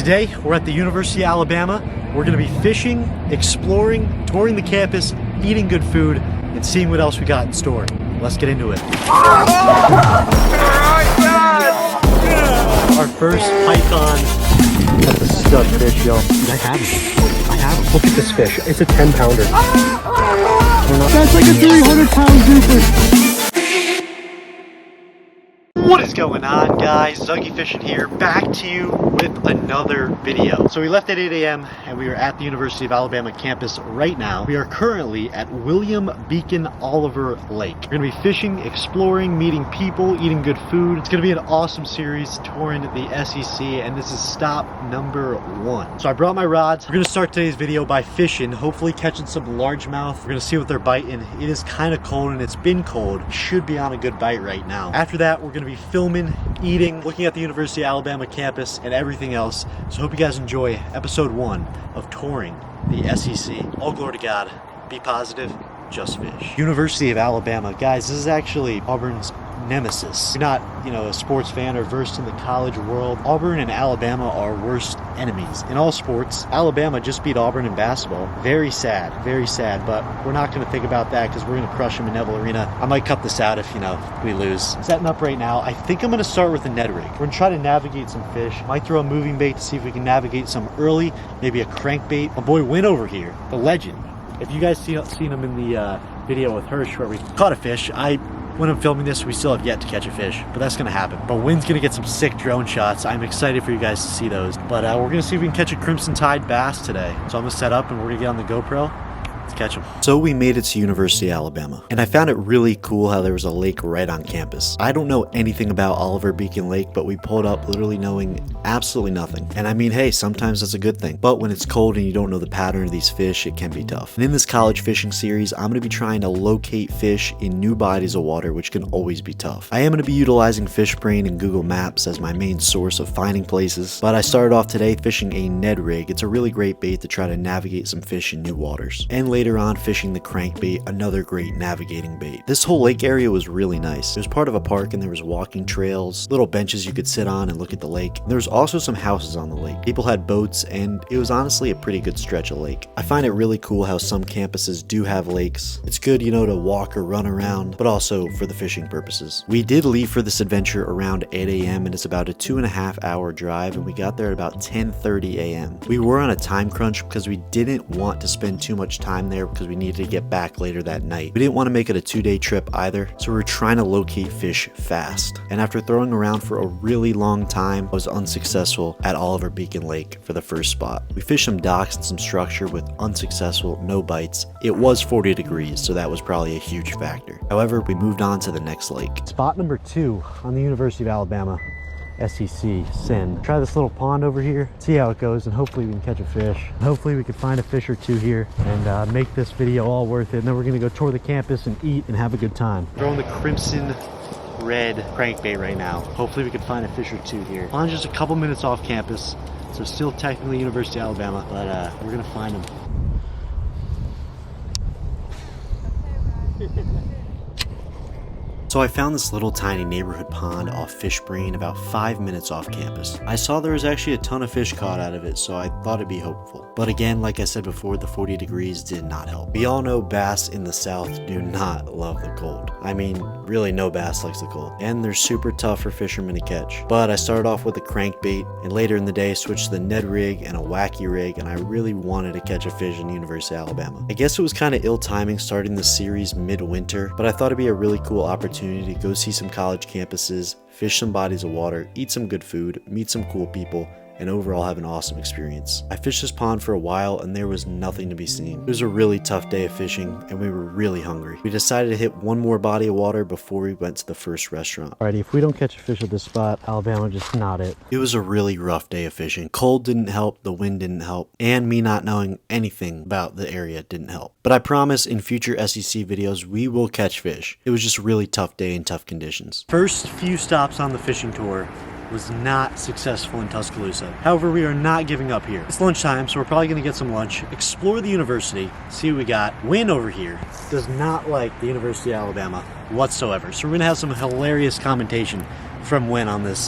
Today, we're at the University of Alabama. We're going to be fishing, exploring, touring the campus, eating good food, and seeing what else we got in store. Let's get into it. Our first python. That's a stud fish, yo. I have it. Look at this fish. It's a 10-pounder. That's like a 300-pound grouper. What is going on, guys? Zuggyfishing here, back to you with another video. So we left at 8 a.m. and we are at the University of Alabama campus right now. We are currently at William Beacon Oliver Lake. We're gonna be fishing, exploring, meeting people, eating good food. It's gonna be an awesome series touring the SEC, and this is stop number 1. So I brought my rods. We're gonna start today's video by fishing, hopefully catching some largemouth. We're gonna see what they're biting. It is kind of cold and it's been cold. Should be on a good bite right now. After that, we're gonna be filming, eating, looking at the University of Alabama campus and everything else. So hope you guys enjoy episode 1 of touring the SEC. All glory to God. Be positive. Just fish. University of Alabama. Guys, this is actually Auburn's nemesis. If you're not, a sports fan or versed in the college world, Auburn and Alabama are worst enemies. In all sports, Alabama just beat Auburn in basketball. Very sad, but we're not going to think about that because we're going to crush them in Neville Arena. I might cut this out if, we lose. Setting up right now. I think I'm going to start with a Ned rig. We're going to try to navigate some fish. Might throw a moving bait to see if we can navigate some early, maybe a crankbait. My boy Win over here, the legend. If you guys seen him in the video with Hirsch where we caught a fish, when I'm filming this, we still have yet to catch a fish, but that's gonna happen. But Wynn's gonna get some sick drone shots. I'm excited for you guys to see those. But we're gonna see if we can catch a Crimson Tide bass today. So I'm gonna set up and we're gonna get on the GoPro. Let's catch them. So we made it to University of Alabama, and I found it really cool how there was a lake right on campus. I don't know anything about Oliver Beacon Lake, but we pulled up literally knowing absolutely nothing. And I mean, hey, sometimes that's a good thing. But when it's cold and you don't know the pattern of these fish, it can be tough. And in this college fishing series, I'm gonna be trying to locate fish in new bodies of water, which can always be tough. I am gonna be utilizing FishBrain and Google Maps as my main source of finding places, but I started off today fishing a Ned rig. It's a really great bait to try to navigate some fish in new waters. And later on, fishing the crankbait, another great navigating bait. This whole lake area was really nice. It was part of a park and there was walking trails, little benches you could sit on and look at the lake. There was also some houses on the lake. People had boats and it was honestly a pretty good stretch of lake. I find it really cool how some campuses do have lakes. It's good, to walk or run around, but also for the fishing purposes. We did leave for this adventure around 8 a.m. and it's about a 2.5 hour drive, and we got there at about 10:30 a.m. We were on a time crunch because we didn't want to spend too much time there because we needed to get back later that night. We didn't want to make it a 2-day trip either, so we were trying to locate fish fast. And after throwing around for a really long time, I was unsuccessful at Oliver Beacon Lake for the first spot. We fished some docks and some structure with unsuccessful, no bites. It was 40 degrees, so that was probably a huge factor. However, we moved on to the next lake. Spot number 2 on the University of Alabama SEC Sin. Try this little pond over here, see how it goes, and hopefully we can catch a fish. Hopefully we can find a fish or two here and make this video all worth it. And then we're gonna go tour the campus and eat and have a good time. Throwing the crimson red crankbait right now. Hopefully we can find a fish or two here. On just a couple minutes off campus, so still technically University of Alabama, but we're gonna find them. So I found this little tiny neighborhood pond off FishBrain about 5 minutes off campus. I saw there was actually a ton of fish caught out of it, so I thought it'd be hopeful. But again, like I said before, the 40 degrees did not help. We all know bass in the South do not love the cold. I mean, really no bass likes the cold. And they're super tough for fishermen to catch. But I started off with a crankbait, and later in the day switched to the Ned rig and a wacky rig, and I really wanted to catch a fish in the University of Alabama. I guess it was kind of ill timing starting the series mid-winter, but I thought it'd be a really cool opportunity to go see some college campuses, fish some bodies of water, eat some good food, meet some cool people, and overall have an awesome experience. I fished this pond for a while and there was nothing to be seen. It was a really tough day of fishing and we were really hungry. We decided to hit one more body of water before we went to the first restaurant. Alrighty, if we don't catch a fish at this spot, Alabama just not it. It was a really rough day of fishing. Cold didn't help, the wind didn't help, and me not knowing anything about the area didn't help. But I promise in future SEC videos, we will catch fish. It was just a really tough day in tough conditions. First few stops on the fishing tour was not successful in Tuscaloosa. However, we are not giving up here. It's lunchtime, so we're probably gonna get some lunch, explore the university, see what we got. Wynn over here does not like the University of Alabama whatsoever, so we're gonna have some hilarious commentation from when on this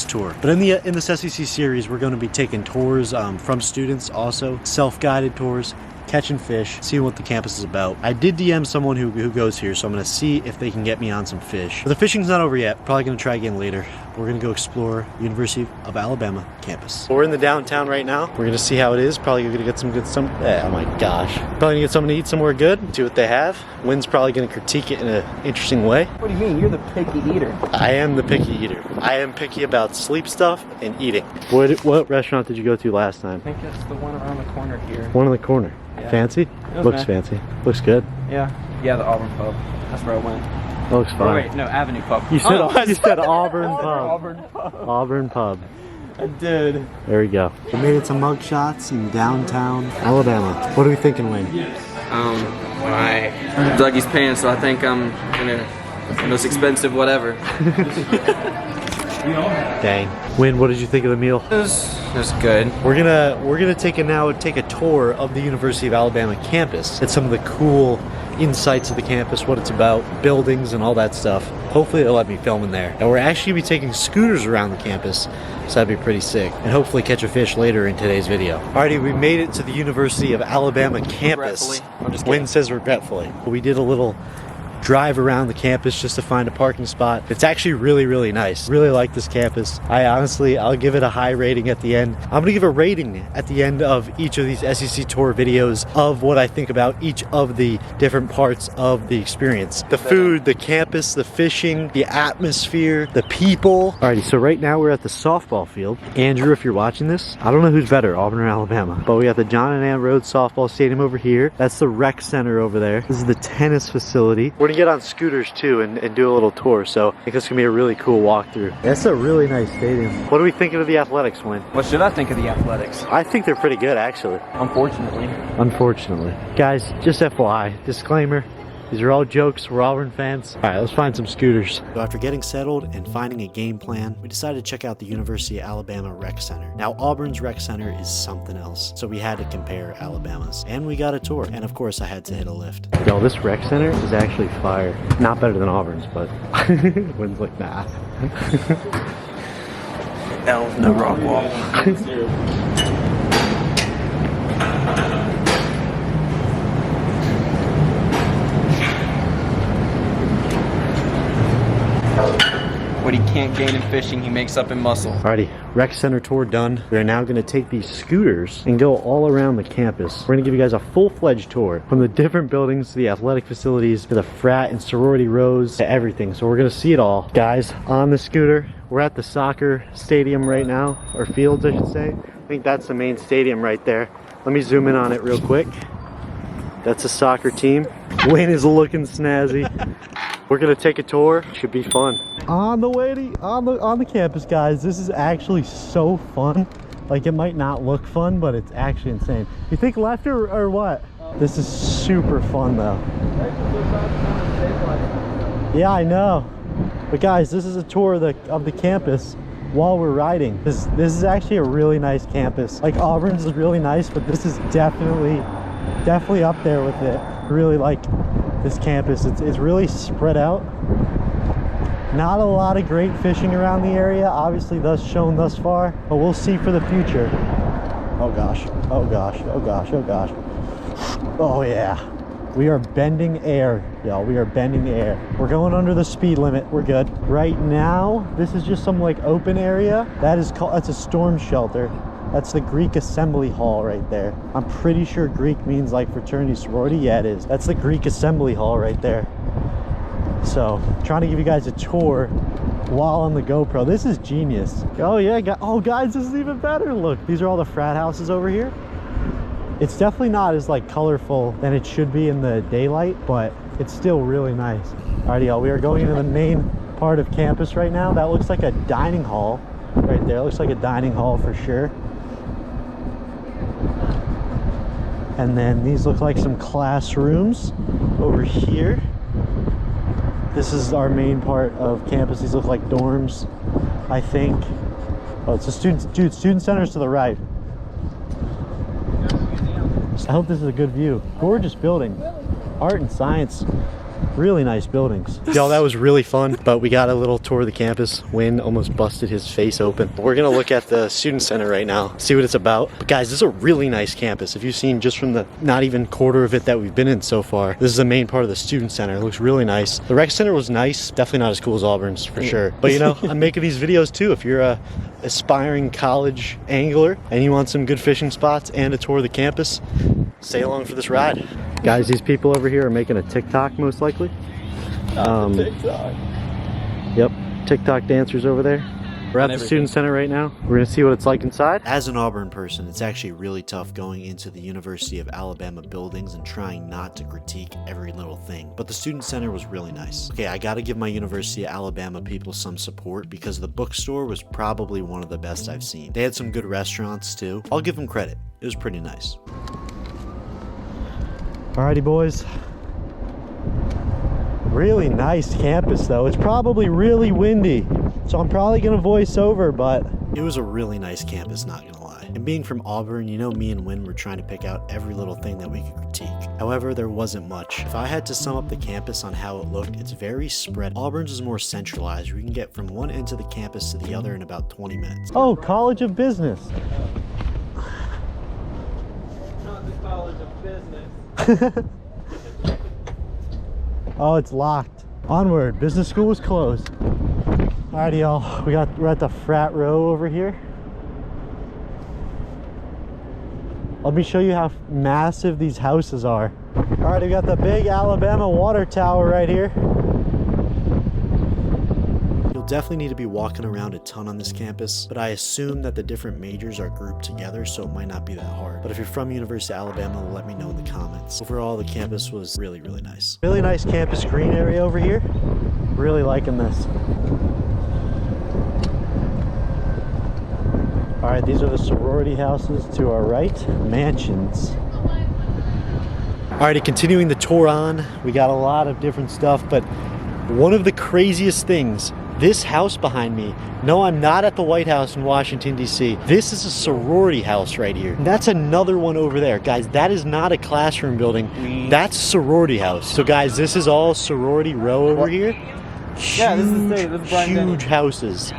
tour. But in this SEC series, we're going to be taking tours from students, also self-guided tours, catching fish, seeing what the campus is about. I did DM someone who goes here, so I'm going to see if they can get me on some fish. But the fishing's not over yet. Probably going to try again later. We're going to go explore University of Alabama campus. We're in the downtown right now. We're going to see how it is. Probably going to get some good oh my gosh. Probably going to get something to eat somewhere good, see what they have. Wynn's probably going to critique it in an interesting way. What do you mean? You're the picky eater. I am the picky eater. I am picky about sleep stuff and eating. What restaurant did you go to last time? I think it's the one around the corner here. One in the corner. Yeah. Fancy? Looks nice. Fancy. Looks good. Yeah, the Auburn pub. That's where I went. Looks fine. Oh, wait, no, Avenue Pub. You said Auburn Pub. Auburn Pub. Auburn Pub. I did. There we go. We made it to mug shots in downtown Alabama. What are we thinking, Wayne? My Dougie's paying, so I think I'm gonna most expensive whatever. Dang. Wayne, what did you think of the meal? It was good. We're gonna take a tour of the University of Alabama campus. It's some of the cool insights of the campus, what it's about, buildings and all that stuff. Hopefully they'll let me film in there. And we're actually gonna be taking scooters around the campus, so that'd be pretty sick. And hopefully catch a fish later in today's video. Alrighty, we made it to the University of Alabama campus. Regretfully. I'm just kidding. Wynn says regretfully. We did a little drive around the campus just to find a parking spot. It's actually really, really nice. Really like this campus. I'll give it a high rating at the end. I'm gonna give a rating at the end of each of these SEC tour videos of what I think about each of the different parts of the experience. The food, the campus, the fishing, the atmosphere, the people. Alrighty, so right now we're at the softball field. Andrew, if you're watching this, I don't know who's better, Auburn or Alabama, but we got the John and Ann Rhodes softball stadium over here. That's the rec center over there. This is the tennis facility. We're gonna get on scooters too and do a little tour, so I think it's gonna be a really cool walkthrough. That's a really nice stadium. What do we think of the athletics, Wynn? What should I think of the athletics? I think they're pretty good, actually. Unfortunately. Guys, just FYI, disclaimer, these are all jokes, we're Auburn fans. All right, let's find some scooters. So after getting settled and finding a game plan, we decided to check out the University of Alabama Rec Center. Now, Auburn's Rec Center is something else, so we had to compare Alabama's. And we got a tour, and of course I had to hit a lift. Yo, this Rec Center is actually fire. Not better than Auburn's, but Wynn's like, nah. L, no rock wall. What he can't gain in fishing, he makes up in muscle. Alrighty, rec center tour done. We're now gonna take these scooters and go all around the campus. We're gonna give you guys a full-fledged tour from the different buildings to the athletic facilities to the frat and sorority rows to everything. So we're gonna see it all. Guys, on the scooter, we're at the soccer stadium right now, or fields I should say. I think that's the main stadium right there. Let me zoom in on it real quick. That's a soccer team. Wayne is looking snazzy. We're gonna take a tour. Should be fun. On the campus, guys. This is actually so fun. Like, it might not look fun, but it's actually insane. You think left or what? This is super fun though. Yeah, I know. But guys, this is a tour of the campus while we're riding. This is actually a really nice campus. Like, Auburn's is really nice, but this is definitely up there with it. I really like this campus. It's really spread out. Not a lot of great fishing around the area, obviously thus shown thus far, but we'll see for the future. Oh gosh, oh gosh, oh gosh, oh gosh. Oh yeah. We are bending air, y'all. We are bending air. We're going under the speed limit. We're good. Right now, this is just some like open area. That's a storm shelter. That's the Greek Assembly Hall right there. I'm pretty sure Greek means like fraternity, sorority. Yeah, it is. That's the Greek Assembly Hall right there. So, trying to give you guys a tour while on the GoPro. This is genius. Oh yeah, oh guys, this is even better. Look, these are all the frat houses over here. It's definitely not as like colorful than it should be in the daylight, but it's still really nice. Alrighty, y'all, we are going into the main part of campus right now. That looks like a dining hall right there. It looks like a dining hall for sure. And then these look like some classrooms over here. This is our main part of campus. These look like dorms, I think. Oh, it's a student center's to the right. I hope this is a good view. Gorgeous building. Art and science Really nice buildings. Y'all, that was really fun, but we got a little tour of the campus. Wind almost busted his face open. We're gonna look at the student center right now, see what it's about. But guys, this is a really nice campus. If you've seen just from the not even quarter of it that we've been in so far, this is the main part of the student center. It looks really nice. The rec center was nice. Definitely not as cool as Auburn's for sure. But you know, I'm making these videos too. If you're a aspiring college angler and you want some good fishing spots and a tour of the campus, stay along for this ride. Guys, these people over here are making a TikTok most likely. TikTok. Yep, TikTok dancers over there. We're at the student center right now. We're gonna see what it's like inside. As an Auburn person, it's actually really tough going into the University of Alabama buildings and trying not to critique every little thing. But the student center was really nice. Okay, I gotta give my University of Alabama people some support because the bookstore was probably one of the best I've seen. They had some good restaurants too. I'll give them credit. It was pretty nice. Alrighty, boys. Really nice campus though. It's probably really windy, so I'm probably gonna voice over, but it was a really nice campus, not gonna lie. And being from Auburn, you know, me and Wynn were trying to pick out every little thing that we could critique. However, there wasn't much. If I had to sum up the campus on how it looked, it's very spread. Auburn's is more centralized. We can get from one end of the campus to the other in about 20 minutes. Oh, College of Business. Not the College of Business. Oh, it's locked. Onward. Business school was closed. Alrighty, y'all. We're at the frat row over here. Let me show you how massive these houses are. Alright, we got the big Alabama water tower right here. You'll definitely need to be walking around a ton on this campus, but I assume that the different majors are grouped together, so it might not be that hard. But if you're from University of Alabama, let me know in the comments. Overall, the campus was really, really nice. Really nice campus green area over here. Really liking this. All right, these are the sorority houses to our right, mansions. Alrighty, continuing the tour on, we got a lot of different stuff, but one of the craziest things, this house behind me, no, I'm not at the White House in Washington, D.C. This is a sorority house right here. And that's another one over there. Guys, that is not a classroom building. That's a sorority house. So guys, this is all sorority row over here. Yeah, this is huge houses.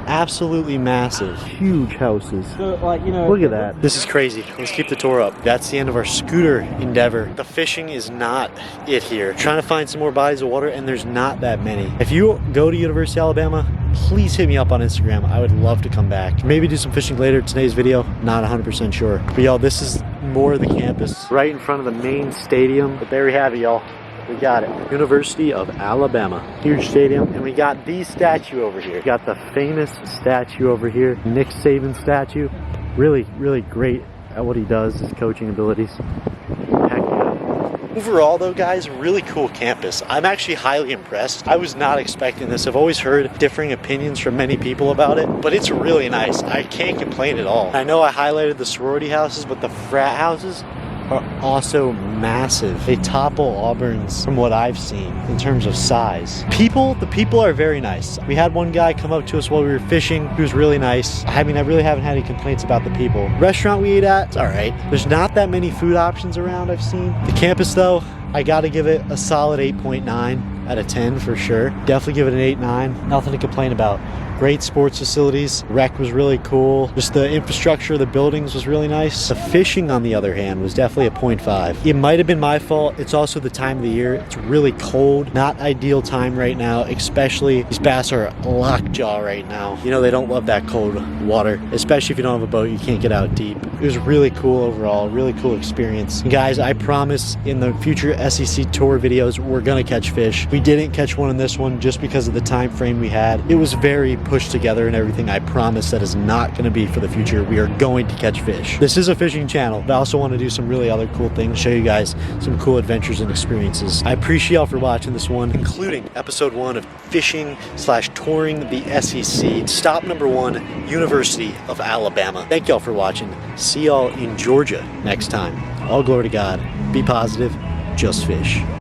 Absolutely massive. Huge houses. So, like, you know, look at that. This is crazy. Let's keep the tour up. That's the end of our scooter endeavor. The fishing is not it here. Trying to find some more bodies of water, and there's not that many. If you go to University of Alabama, please hit me up on Instagram. I would love to come back. Maybe do some fishing later. Today's video, not 100% sure. But y'all, this is more of the campus. Right in front of the main stadium. But there we have it, y'all. We got it. University of Alabama. Huge stadium. And we got the statue over here. We got the famous statue over here. Nick Saban statue. Really, really great at what he does, his coaching abilities. Heck yeah. Overall though, guys, really cool campus. I'm actually highly impressed. I was not expecting this. I've always heard differing opinions from many people about it, but it's really nice. I can't complain at all. I know I highlighted the sorority houses, but the frat houses are also massive. They topple Auburn's from what I've seen in terms of size. The people are very nice. We had one guy come up to us while we were fishing. He was really nice. I mean, I really haven't had any complaints about the people. Restaurant we ate at, it's all right. There's not that many food options around I've seen. The campus though, I gotta give it a solid 8.9 out of 10 for sure. Definitely give it an 8.9. Nothing to complain about. Great sports facilities. Rec was really cool. Just the infrastructure of the buildings was really nice. The fishing, on the other hand, was definitely a 0.5. It might have been my fault. It's also the time of the year. It's really cold. Not ideal time right now, especially these bass are lockjaw right now. You know, they don't love that cold water, especially if you don't have a boat, you can't get out deep. It was really cool overall, really cool experience. And guys, I promise in the future SEC tour videos, we're gonna catch fish. We didn't catch one in this one just because of the time frame we had. It was very pushed together and everything. I promise that is not going to be for the future. We are going to catch fish. This is a fishing channel, but I also want to do some really other cool things, show you guys some cool adventures and experiences. I appreciate y'all for watching this one, including episode 1 of fishing/touring the SEC. Stop number 1, University of Alabama. Thank y'all for watching. See y'all in Georgia next time. All glory to God. Be positive. Just fish.